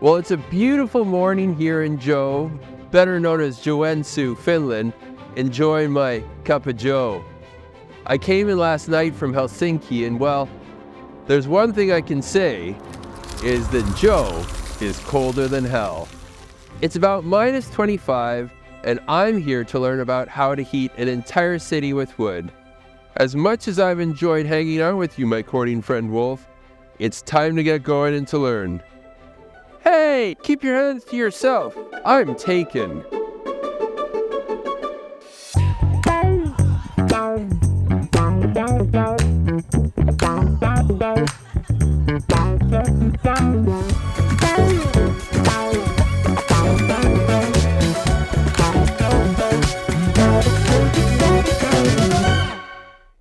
Well, it's a beautiful morning here in better known as Joensuu, Finland, enjoying my cup of joe. I came in last night from Helsinki and well, there's one thing I can say, is that Joe is colder than hell. It's about minus 25 and I'm here to learn about how to heat an entire city with wood. As much as I've enjoyed hanging out with you, my courting friend Wolf, it's time to get going and to learn. Hey, keep your hands to yourself. I'm taken.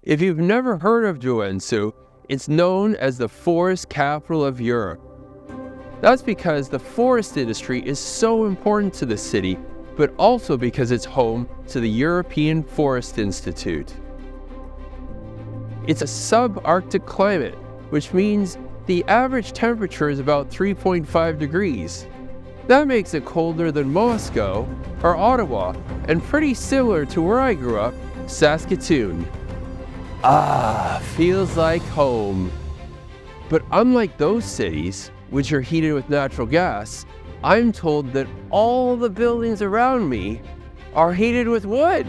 If you've never heard of Joensuu, it's known as the forest capital of Europe. That's because the forest industry is so important to the city, but also because it's home to the European Forest Institute. It's a subarctic climate, which means the average temperature is about 3.5 degrees. That makes it colder than Moscow or Ottawa, and pretty similar to where I grew up, Saskatoon. Feels like home. But unlike those cities, which are heated with natural gas, I'm told that all the buildings around me are heated with wood.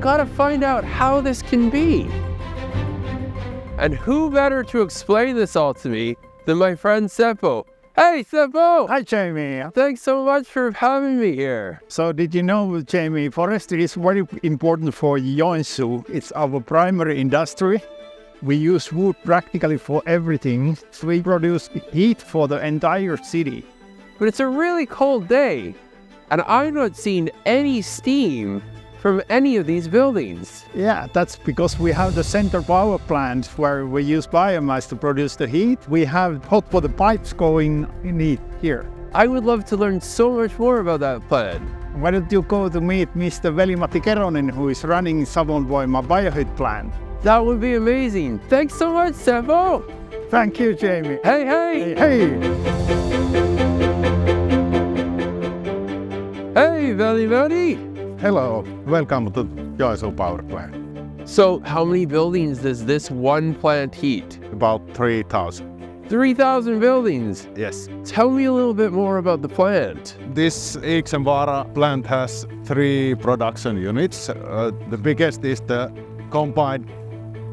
Gotta find out how this can be. And who better to explain this all to me than my friend Seppo. Hey, Seppo! Hi, Jamie. Thanks so much for having me here. So did you know, Jamie, forestry is very important for Joensuu. It's our primary industry. We use wood practically for everything. We produce heat for the entire city. But it's a really cold day, and I'm not seeing any steam from any of these buildings. Yeah, that's because we have the center power plant where we use biomass to produce the heat. We have hot water pipes going in it here. I would love to learn so much more about that plant. Why don't you go to meet Mr. Veli-Matti Keronen, who is running Savonvoima bioheat plant? That would be amazing. Thanks so much, Seppo. Thank you, Jamie. Hey, hey. Hey. Hey, Veli-Matti. Hello, welcome to Joensuu Power Plant. So how many buildings does this one plant heat? About 3,000. 3,000 buildings? Yes. Tell me a little bit more about the plant. This Iksenvaara plant has 3 production units. The biggest is the combined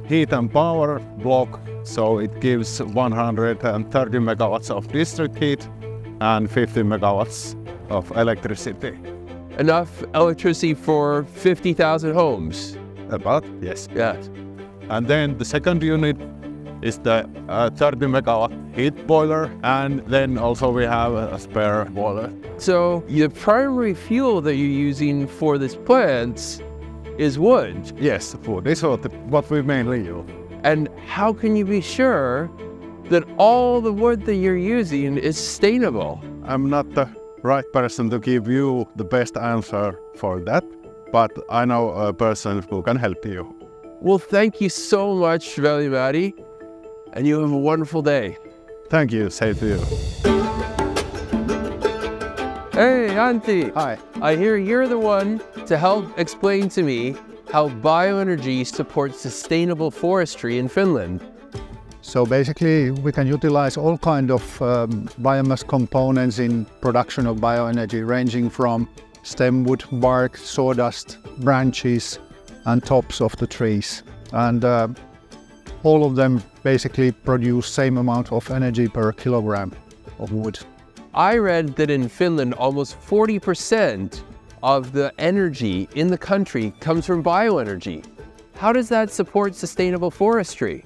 heat and power block, so it gives 130 megawatts of district heat and 50 megawatts of electricity. Enough electricity for 50,000 homes? About, yes. Yes. And then the second unit is the 30 megawatt heat boiler, and then also we have a spare boiler. So the primary fuel that you're using for this plant is wood? Yes, wood is what we mainly use. And how can you be sure that all the wood that you're using is sustainable? I'm not the right person to give you the best answer for that, but I know a person who can help you. Well, thank you so much, Veli-Matti, and you have a wonderful day. Thank you, same to you. Hey, Antti. Hi. I hear you're the one to help explain to me how bioenergy supports sustainable forestry in Finland. So basically, we can utilize all kind of biomass components in production of bioenergy, ranging from stem wood, bark, sawdust, branches, and tops of the trees. And all of them basically produce same amount of energy per kilogram of wood. I read that in Finland, almost 40% of the energy in the country comes from bioenergy. How does that support sustainable forestry?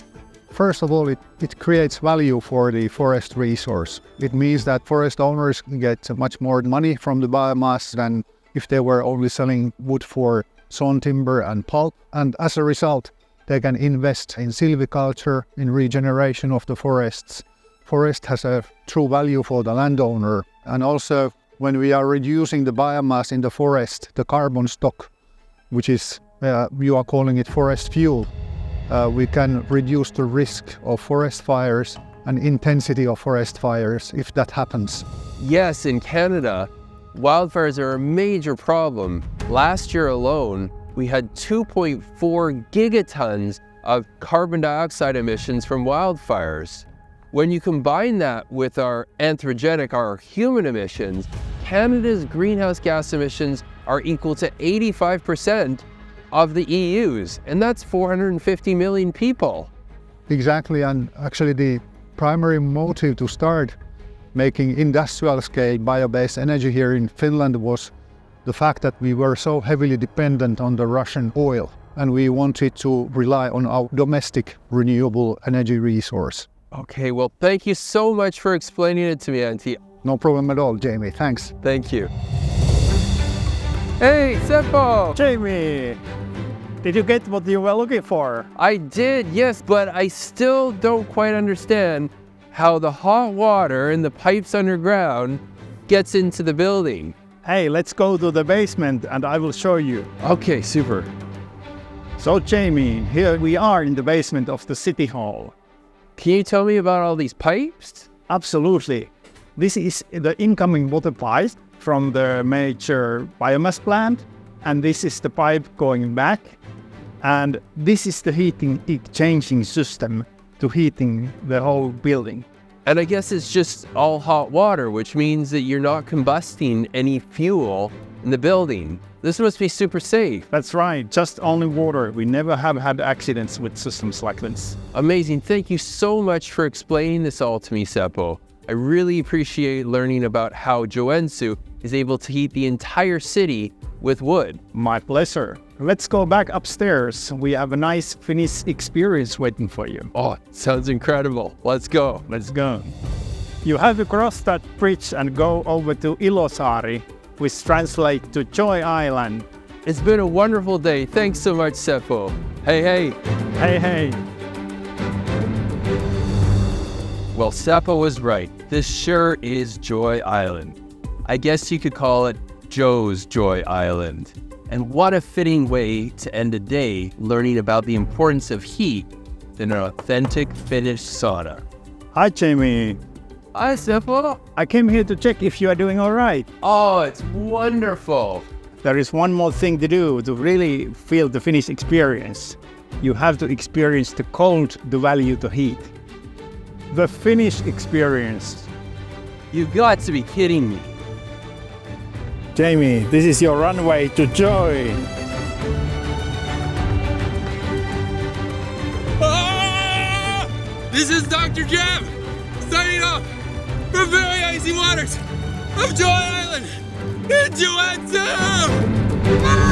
First of all, it creates value for the forest resource. It means that forest owners get much more money from the biomass than if they were only selling wood for sawn timber and pulp. And as a result, they can invest in silviculture, in regeneration of the forests. Forest has a true value for the landowner. And also, when we are reducing the biomass in the forest, the carbon stock, which is, you are calling it forest fuel, we can reduce the risk of forest fires and intensity of forest fires if that happens. Yes, in Canada, wildfires are a major problem. Last year alone, we had 2.4 gigatons of carbon dioxide emissions from wildfires. When you combine that with our anthropogenic, our human emissions, Canada's greenhouse gas emissions are equal to 85% of the EU's, and that's 450 million people. Exactly, and actually the primary motive to start making industrial scale bio-based energy here in Finland was the fact that we were so heavily dependent on the Russian oil, and we wanted to rely on our domestic renewable energy resource. Okay, well, thank you so much for explaining it to me, Antti. No problem at all, Jamie. Thanks. Thank you. Hey, Seppo! Jamie, did you get what you were looking for? I did, yes, but I still don't quite understand how the hot water in the pipes underground gets into the building. Hey, let's go to the basement and I will show you. Okay, super. So Jamie, here we are in the basement of the City Hall. Can you tell me about all these pipes? Absolutely. This is the incoming water pipe from the major biomass plant, and this is the pipe going back, and this is the heating exchanging system to heating the whole building. And I guess it's just all hot water, which means that you're not combusting any fuel in the building. This must be super safe. That's right, just only water. We never have had accidents with systems like this. Amazing. Thank you so much for explaining this all to me, Seppo. I really appreciate learning about how Joensuu is able to heat the entire city with wood. My pleasure. Let's go back upstairs. We have a nice Finnish experience waiting for you. Oh, sounds incredible. Let's go. Let's go. You have to cross that bridge and go over to Ilosaari, which translates to Joy Island. It's been a wonderful day. Thanks so much, Seppo. Hey, hey. Hey, hey. Well, Seppo was right. This sure is Joy Island. I guess you could call it Joe's Joy Island. And what a fitting way to end a day learning about the importance of heat in an authentic Finnish sauna. Hi, Jamie. Hi, Seppo. I came here to check if you are doing all right. Oh, it's wonderful. There is one more thing to do to really feel the Finnish experience. You have to experience the cold to value the heat. The Finnish experience. You've got to be kidding me. Jamie, this is your runway to joy. Ah! This is Dr. Jeb, signing off from very icy waters of Joy Island in Joensuu! Ah!